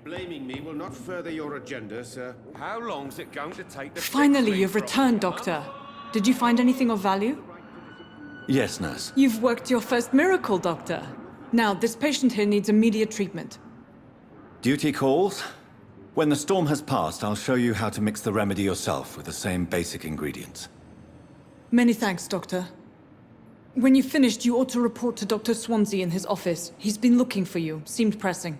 Blaming me will not further your agenda, sir. How long's it going to take to Finally, you've returned, Doctor. Did you find anything of value? Yes, nurse. You've worked your first miracle, Doctor. Now, this patient here needs immediate treatment. Duty calls. When the storm has passed, I'll show you how to mix the remedy yourself with the same basic ingredients. Many thanks, Doctor. When you've finished, you ought to report to Dr. Swansea in his office. He's been looking for you. Seemed pressing.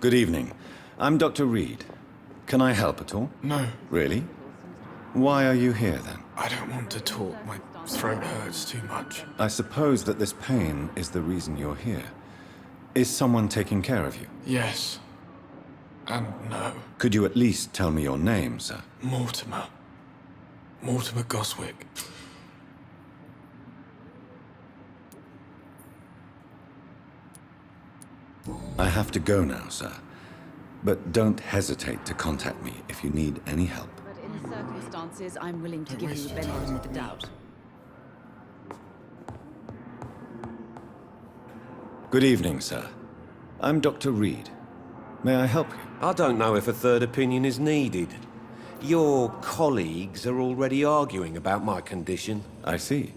Good evening. I'm Dr. Reed. Can I help at all? No, Really? Why are you here, then? I don't want to talk. My throat hurts too much. I suppose that this pain is the reason you're here. Is someone taking care of you? Yes. And no. Could you at least tell me your name, sir? Mortimer. Mortimer Goswick. I have to go now, sir. But don't hesitate to contact me if you need any help. But in the circumstances, I'm willing to Don't give you waste the your benefit time of the with me. doubt. Good evening, sir. I'm Dr. Reed. May I help you? I don't know if a third opinion is needed. Your colleagues are already arguing about my condition. I see.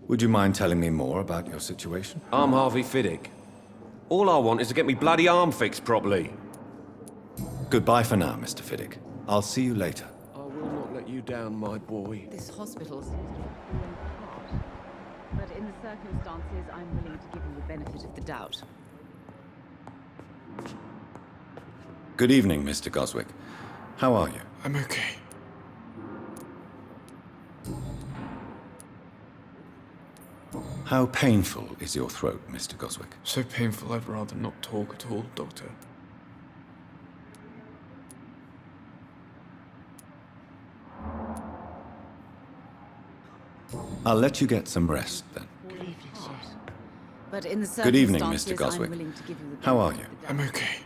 Would you mind telling me more about your situation? I'm Harvey Fiddick. All I want is to get me bloody arm fixed properly. Goodbye for now, Mr. Fiddick. I'll see you later. I will not let you down, my boy. This hospital seems to be falling apart. But in the circumstances, I'm willing to give you the benefit of the doubt. Good evening, Mr. Goswick. How are you? I'm okay. How painful is your throat, Mr. Goswick? So painful I'd rather not talk at all, Doctor. I'll let you get some rest, then. But in the circumstances, Good evening, Mr. I'm Goswick. willing to give you the How are benefit you? of the I'm doubt. okay.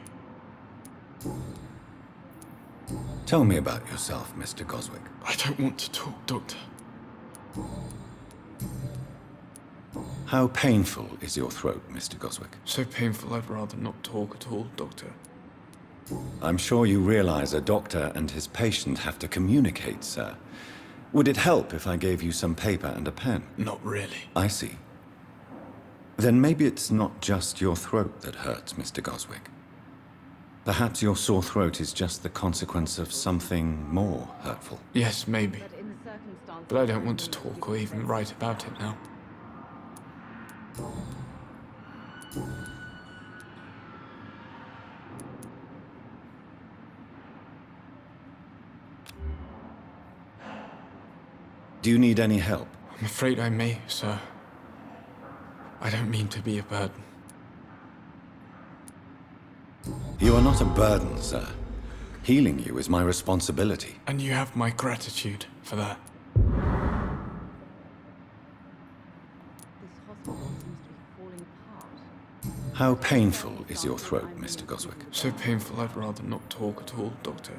Tell me about yourself, Mr. Goswick. I don't want to talk, Doctor. How painful is your throat, Mr. Goswick? So painful I'd rather not talk at all, Doctor. I'm sure you realize a doctor and his patient have to communicate, sir. Would it help if I gave you some paper and a pen? Not really. I see. Then maybe it's not just your throat that hurts, Mr. Goswick. Perhaps your sore throat is just the consequence of something more hurtful. Yes, maybe. But in the circumstances, But I don't want to I'm willing talk or even write about it now. Do you need any help? I'm afraid I may, sir. I don't mean to be a burden. You are not a burden, sir. Healing you is my responsibility. And you have my gratitude for that. This hospital seems to be falling apart. How painful is your throat, Mr. Goswick? So painful, I'd rather not talk at all, Doctor.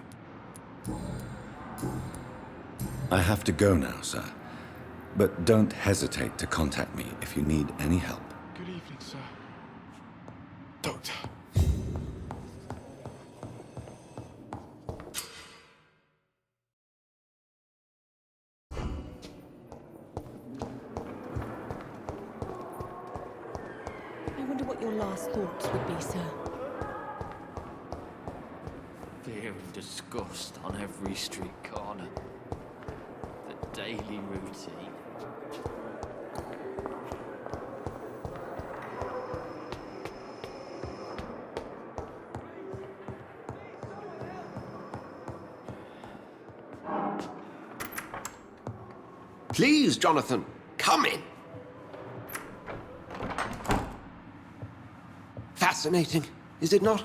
I have to go now, sir. But don't hesitate to contact me if you need any help. Good evening, sir. Doctor. I wonder what your last thoughts would be, sir. Fear and disgust on every street corner. The daily routine. Please, Jonathan, come in. Fascinating, is it not?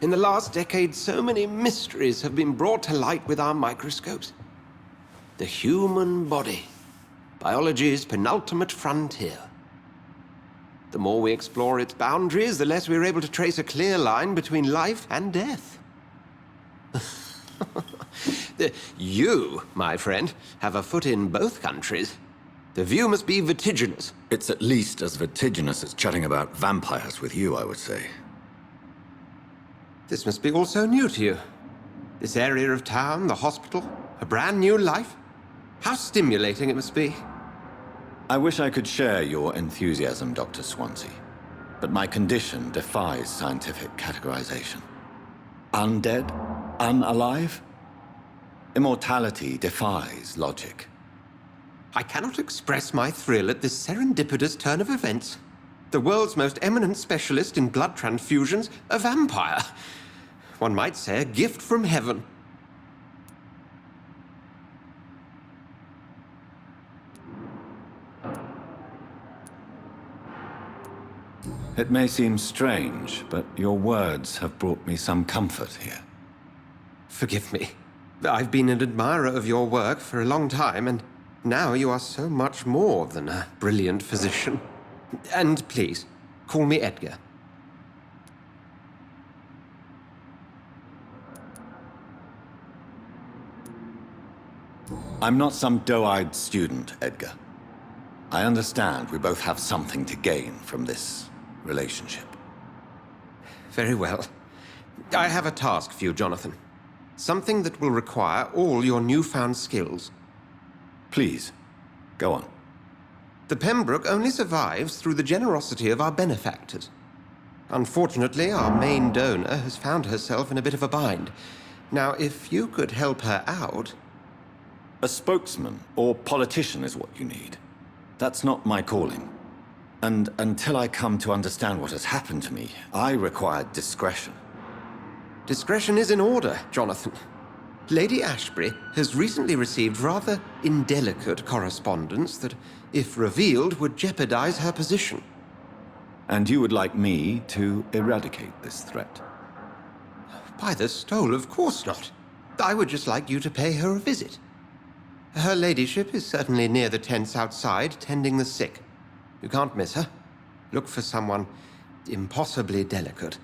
In the last decade, so many mysteries have been brought to light with our microscopes. The human body, biology's penultimate frontier. The more we explore its boundaries, the less we're able to trace a clear line between life and death. You, my friend, have a foot in both countries. The view must be vertiginous. It's at least as vertiginous as chatting about vampires with you, I would say. This must be all so new to you. This area of town, the hospital, a brand new life. How stimulating it must be. I wish I could share your enthusiasm, Dr. Swansea. But my condition defies scientific categorization. Undead? Unalive? Immortality defies logic. I cannot express my thrill at this serendipitous turn of events. The world's most eminent specialist in blood transfusions, a vampire. One might say a gift from heaven. It may seem strange, but your words have brought me some comfort here. Forgive me. I've been an admirer of your work for a long time, and now you are so much more than a brilliant physician. And please, call me Edgar. I'm not some doe-eyed student, Edgar. I understand we both have something to gain from this relationship. Very well. I have a task for you, Jonathan. Something that will require all your newfound skills. Please, go on. The Pembroke only survives through the generosity of our benefactors. Unfortunately, our main donor has found herself in a bit of a bind. Now, if you could help her out... A spokesman or politician is what you need. That's not my calling. And until I come to understand what has happened to me, I require discretion. Discretion is in order, Jonathan. Lady Ashbury has recently received rather indelicate correspondence that, if revealed, would jeopardize her position. And you would like me to eradicate this threat? By the stole, of course not. I would just like you to pay her a visit. Her ladyship is certainly near the tents outside, tending the sick. You can't miss her. Look for someone impossibly delicate.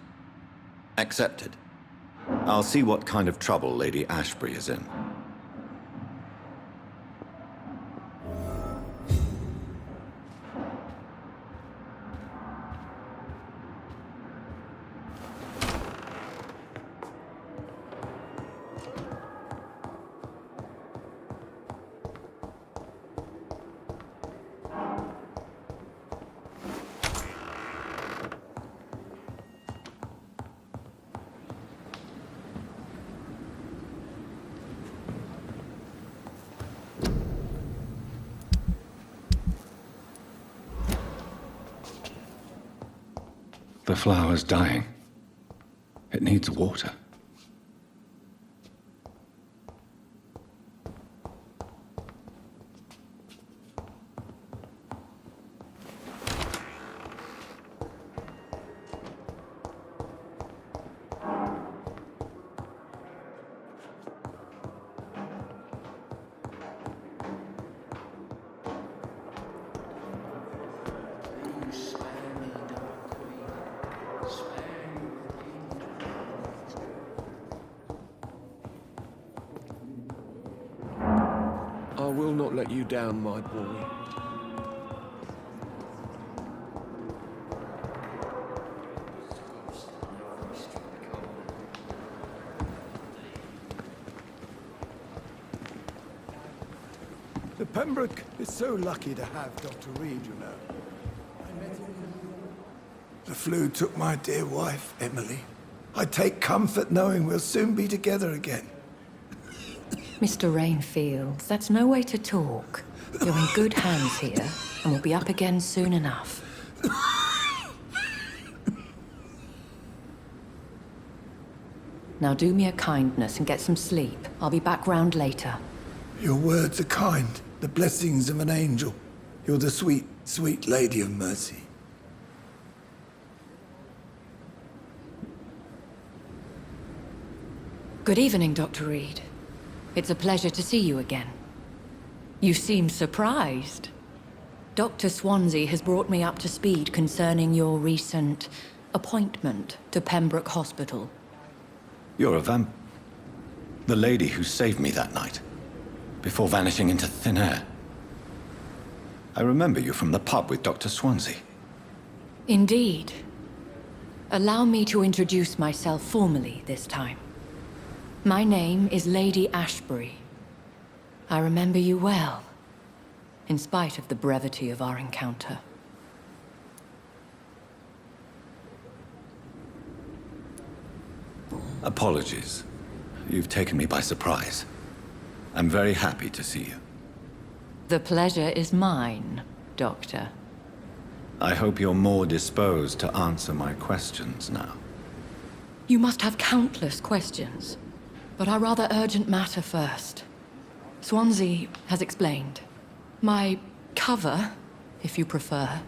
Accepted. I'll see what kind of trouble Lady Ashbury is in. The flower's dying. It needs water. not let you down, my boy. The Pembroke is so lucky to have Dr. Reed, you know. The flu took my dear wife, Emily. I take comfort knowing we'll soon be together again. Mr. Rainfield, that's no way to talk. You're in good hands here, and we'll be up again soon enough. Now do me a kindness and get some sleep. I'll be back round later. Your words are kind, the blessings of an angel. You're the sweet, sweet Lady of Mercy. Good evening, Dr. Reed. It's a pleasure to see you again. You seem surprised. Dr. Swansea has brought me up to speed concerning your recent appointment to Pembroke Hospital. You're a the lady who saved me that night, before vanishing into thin air. I remember you from the pub with Dr. Swansea. Indeed. Allow me to introduce myself formally this time. My name is Lady Ashbury. I remember you well, in spite of the brevity of our encounter. Apologies. You've taken me by surprise. I'm very happy to see you. The pleasure is mine, Doctor. I hope you're more disposed to answer my questions now. You must have countless questions, but our rather urgent matter first. Swansea has explained. My cover, if you prefer,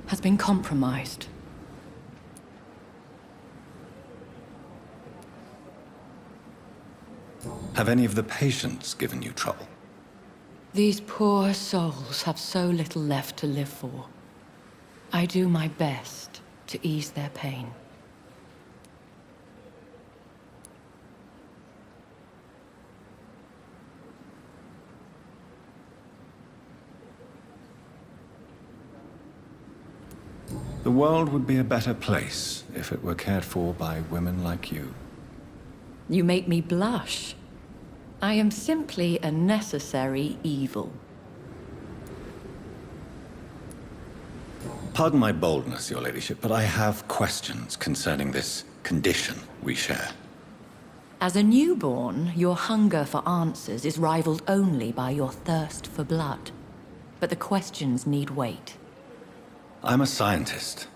has been compromised. Have any of the patients given you trouble? These poor souls have so little left to live for. I do my best to ease their pain. The world would be a better place if it were cared for by women like you. You make me blush. I am simply a necessary evil. Pardon my boldness, your ladyship, but I have questions concerning this condition we share. As a newborn, your hunger for answers is rivaled only by your thirst for blood. But the questions need wait. I'm a scientist.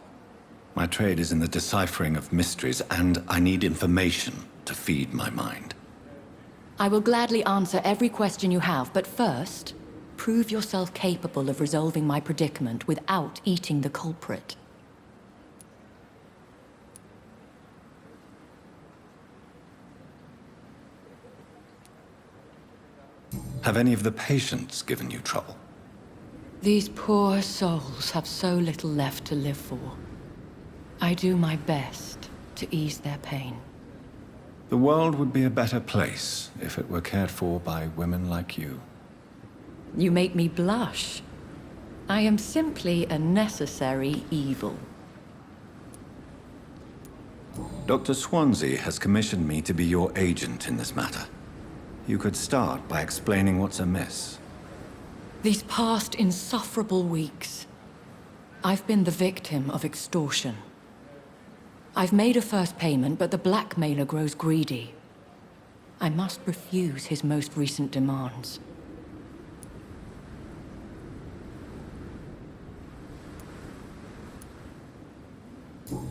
My trade is in the deciphering of mysteries, and I need information to feed my mind. I will gladly answer every question you have, but first, prove yourself capable of resolving my predicament without eating the culprit. Have any of the patients given you trouble? These poor souls have so little left to live for. I do my best to ease their pain. The world would be a better place if it were cared for by women like you. You make me blush. I am simply a necessary evil. Dr. Swansea has commissioned me to be your agent in this matter. You could start by explaining what's amiss. These past insufferable weeks, I've been the victim of extortion. I've made a first payment, but the blackmailer grows greedy. I must refuse his most recent demands.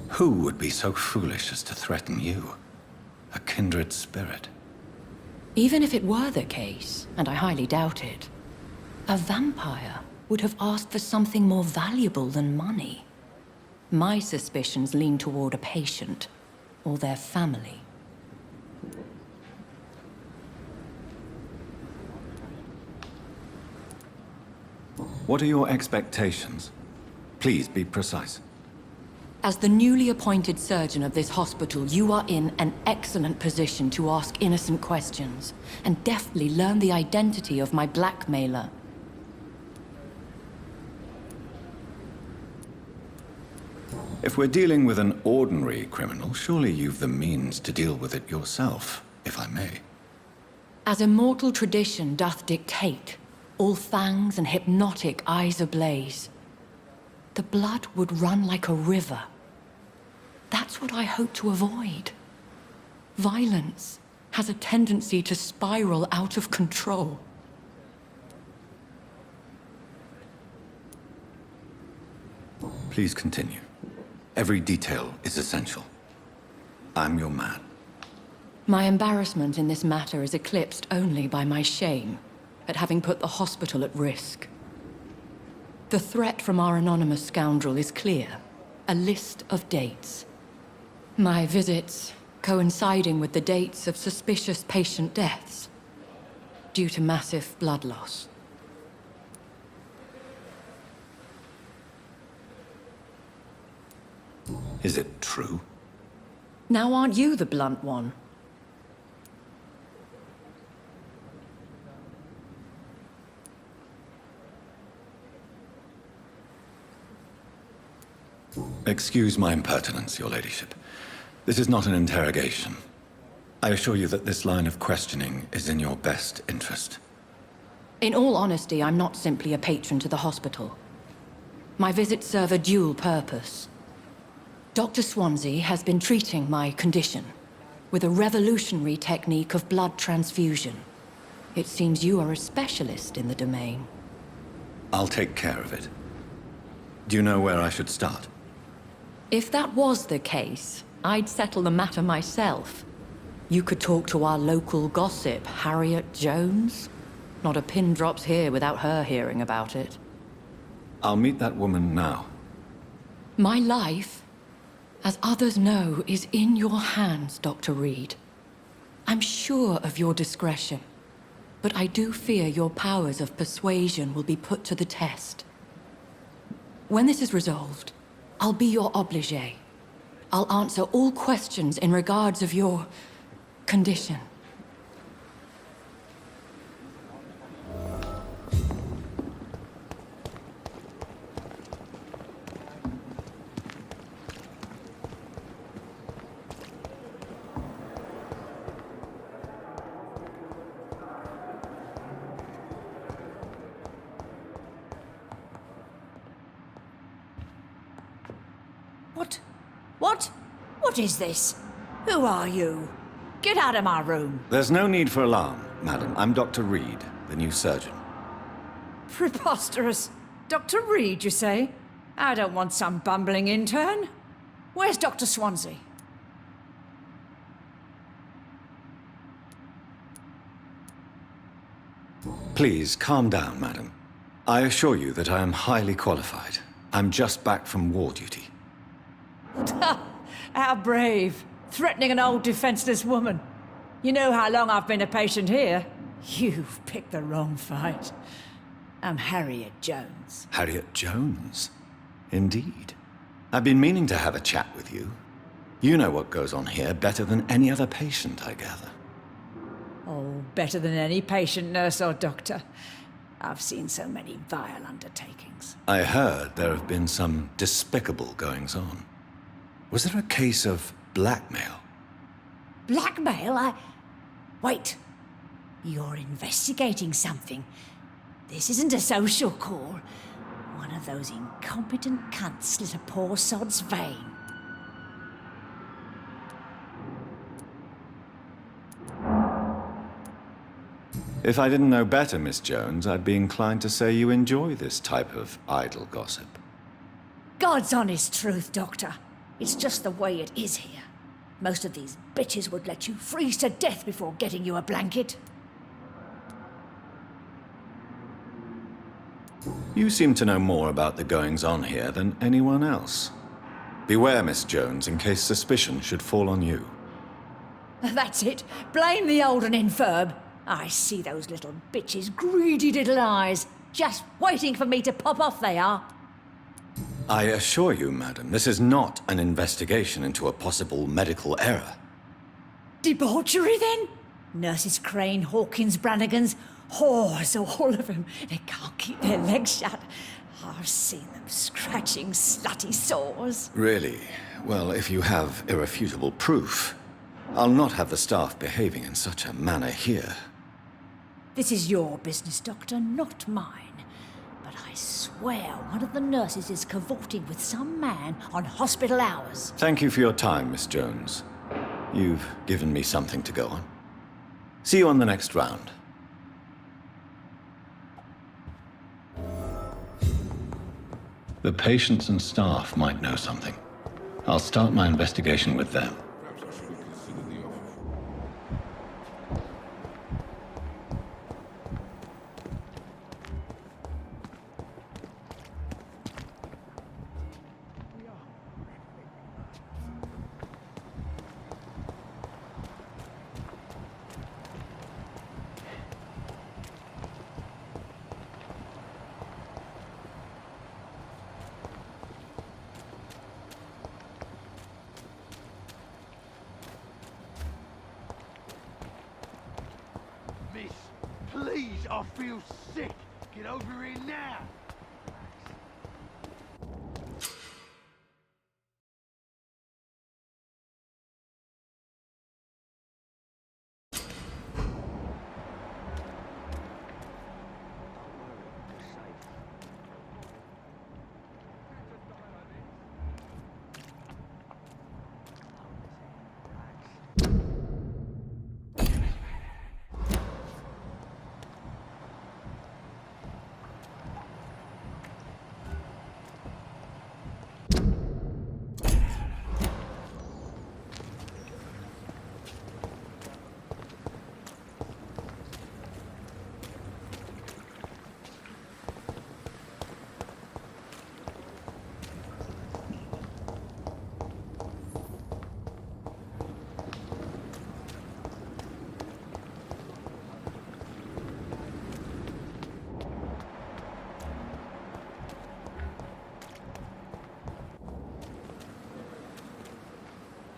Who would be so foolish as to threaten you? A kindred spirit. Even if it were the case, and I highly doubt it, a vampire would have asked for something more valuable than money. My suspicions lean toward a patient, or their family. What are your expectations? Please be precise. As the newly appointed surgeon of this hospital, you are in an excellent position to ask innocent questions and deftly learn the identity of my blackmailer. If we're dealing with an ordinary criminal, surely you've the means to deal with it yourself, if I may. As immortal tradition doth dictate, all fangs and hypnotic eyes ablaze, the blood would run like a river. That's what I hope to avoid. Violence has a tendency to spiral out of control. Please continue. Every detail is essential. I'm your man. My embarrassment in this matter is eclipsed only by my shame at having put the hospital at risk. The threat from our anonymous scoundrel is clear. A list of dates. My visits coinciding with the dates of suspicious patient deaths due to massive blood loss. Is it true? Now aren't you the blunt one? Excuse my impertinence, your ladyship. This is not an interrogation. I assure you that this line of questioning is in your best interest. In all honesty, I'm not simply a patron to the hospital. My visits serve a dual purpose. Dr. Swansea has been treating my condition with a revolutionary technique of blood transfusion. It seems you are a specialist in the domain. I'll take care of it. Do you know where I should start? If that was the case, I'd settle the matter myself. You could talk to our local gossip, Harriet Jones. Not a pin drops here without her hearing about it. I'll meet that woman now. My life, as others know, is in your hands, Dr. Reed. I'm sure of your discretion, but I do fear your powers of persuasion will be put to the test. When this is resolved, I'll be your obligé. I'll answer all questions in regards of your condition. What is this? Who are you? Get out of my room. There's no need for alarm, madam. I'm Dr. Reed, the new surgeon. Preposterous. Dr. Reed, you say? I don't want some bumbling intern. Where's Dr. Swansea? Please, calm down, madam. I assure you that I am highly qualified. I'm just back from war duty. How brave. Threatening an old defenseless woman. You know how long I've been a patient here? You've picked the wrong fight. I'm Harriet Jones. Harriet Jones? Indeed. I've been meaning to have a chat with you. You know what goes on here better than any other patient, I gather. Oh, better than any patient, nurse or doctor. I've seen so many vile undertakings. I heard there have been some despicable goings-on. Was there a case of blackmail? Blackmail? Wait. You're investigating something. This isn't a social call. One of those incompetent cunts slit a poor sod's vein. If I didn't know better, Miss Jones, I'd be inclined to say you enjoy this type of idle gossip. God's honest truth, Doctor. It's just the way it is here. Most of these bitches would let you freeze to death before getting you a blanket. You seem to know more about the goings-on here than anyone else. Beware, Miss Jones, in case suspicion should fall on you. That's it. Blame the old and infirm. I see those little bitches' greedy little eyes. Just waiting for me to pop off, they are. I assure you, madam, this is not an investigation into a possible medical error. Debauchery, then? Nurses Crane, Hawkins, Brannigans, whores, all of them. They can't keep their legs shut. I've seen them scratching slutty sores. Really? Well, if you have irrefutable proof, I'll not have the staff behaving in such a manner here. This is your business, Doctor, not mine. But I swear one of the nurses is cavorting with some man on hospital hours. Thank you for your time, Miss Jones. You've given me something to go on. See you on the next round. The patients and staff might know something. I'll start my investigation with them. Miss, please, I feel sick. Get over here now.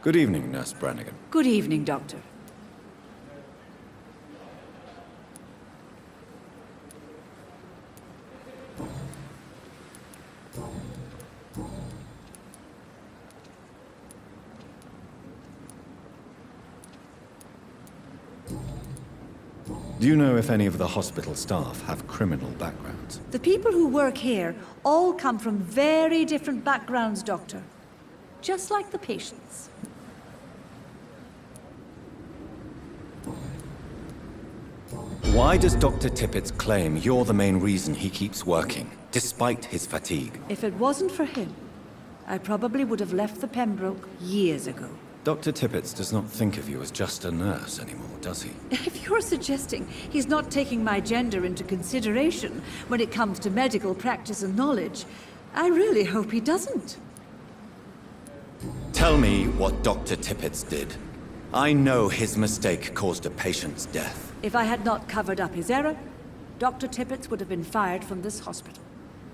Good evening, Nurse Brannigan. Good evening, Doctor. Do you know if any of the hospital staff have criminal backgrounds? The people who work here all come from very different backgrounds, Doctor. Just like the patients. Why does Dr. Tippett's claim you're the main reason he keeps working, despite his fatigue? If it wasn't for him, I probably would have left the Pembroke years ago. Dr. Tippett does not think of you as just a nurse anymore, does he? If you're suggesting he's not taking my gender into consideration when it comes to medical practice and knowledge, I really hope he doesn't. Tell me what Dr. Tippett did. I know his mistake caused a patient's death. If I had not covered up his error, Dr. Tippett would have been fired from this hospital.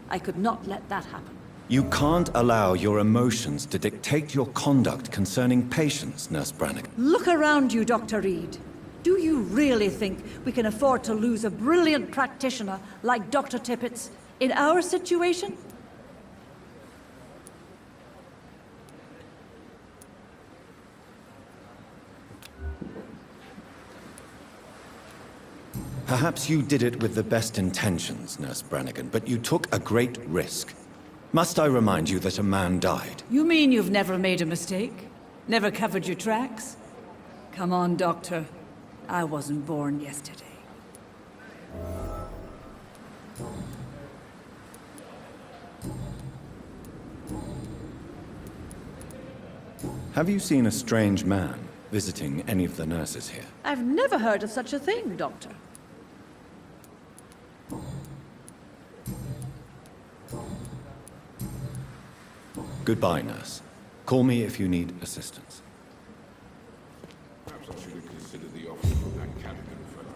I could not let that happen. You can't allow your emotions to dictate your conduct concerning patients, Nurse Brannigan. Look around you, Dr. Reed. Do you really think we can afford to lose a brilliant practitioner like Dr. Tippett in our situation? Perhaps you did it with the best intentions, Nurse Brannigan, but you took a great risk. Must I remind you that a man died? You mean you've never made a mistake? Never covered your tracks? Come on, Doctor. I wasn't born yesterday. Have you seen a strange man visiting any of the nurses here? I've never heard of such a thing, Doctor. Goodbye, nurse. Call me if you need assistance. Perhaps I should have considered the offer from that Cadigan fellow.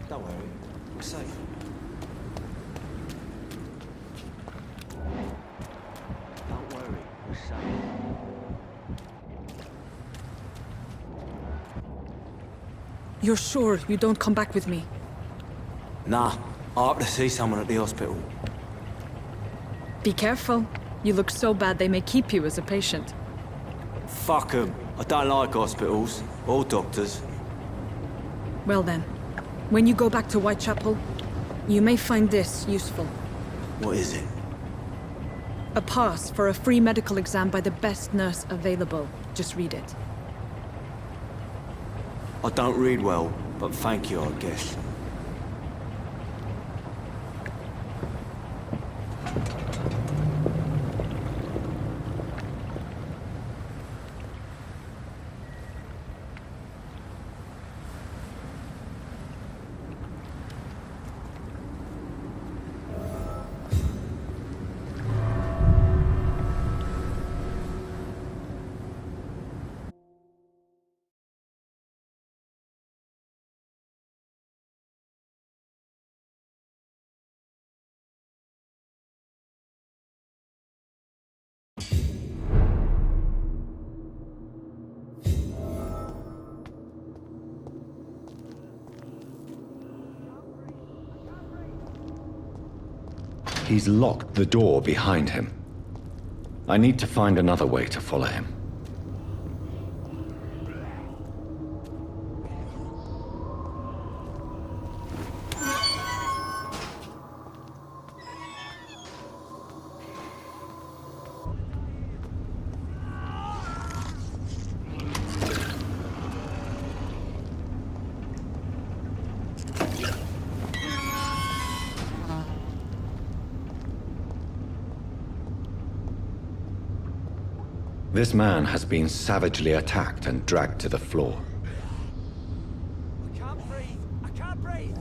Don't worry, we're safe. Don't worry, we're safe. You're sure you don't come back with me? Nah, I have to see someone at the hospital. Be careful. You look so bad they may keep you as a patient. Fuck 'em. I don't like hospitals, or doctors. Well then, when you go back to Whitechapel, you may find this useful. What is it? A pass for a free medical exam by the best nurse available. Just read it. I don't read well, but thank you, I guess. He's locked the door behind him. I need to find another way to follow him. This man has been savagely attacked and dragged to the floor. I can't breathe! I can't breathe!